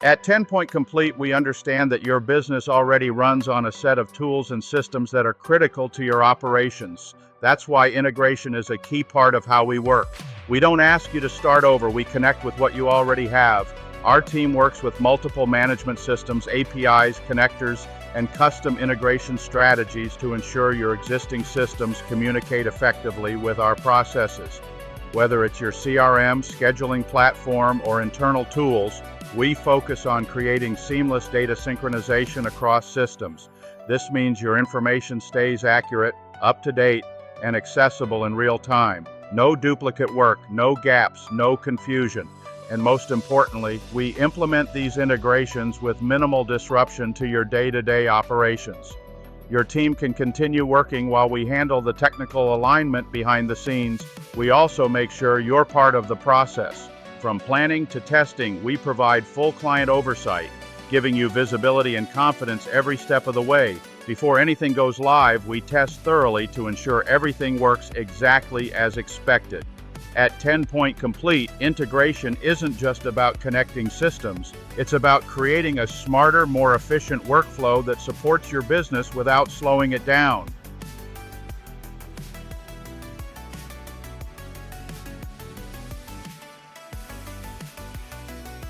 At TenPoint Complete, we understand that your business already runs on a set of tools and systems that are critical to your operations. That's why integration is a key part of how we work. We don't ask you to start over, we connect with what you already have. Our team works with multiple management systems, APIs, connectors, and custom integration strategies to ensure your existing systems communicate effectively with our processes. Whether it's your CRM, scheduling platform, or internal tools, we focus on creating seamless data synchronization across systems. This means your information stays accurate, up to date, and accessible in real time. No duplicate work, no gaps, no confusion. And most importantly, we implement these integrations with minimal disruption to your day-to-day operations. Your team can continue working while we handle the technical alignment behind the scenes. We also make sure you're part of the process. From planning to testing, we provide full client oversight, giving you visibility and confidence every step of the way. Before anything goes live, we test thoroughly to ensure everything works exactly as expected. At TenPoint Complete, integration isn't just about connecting systems, it's about creating a smarter, more efficient workflow that supports your business without slowing it down.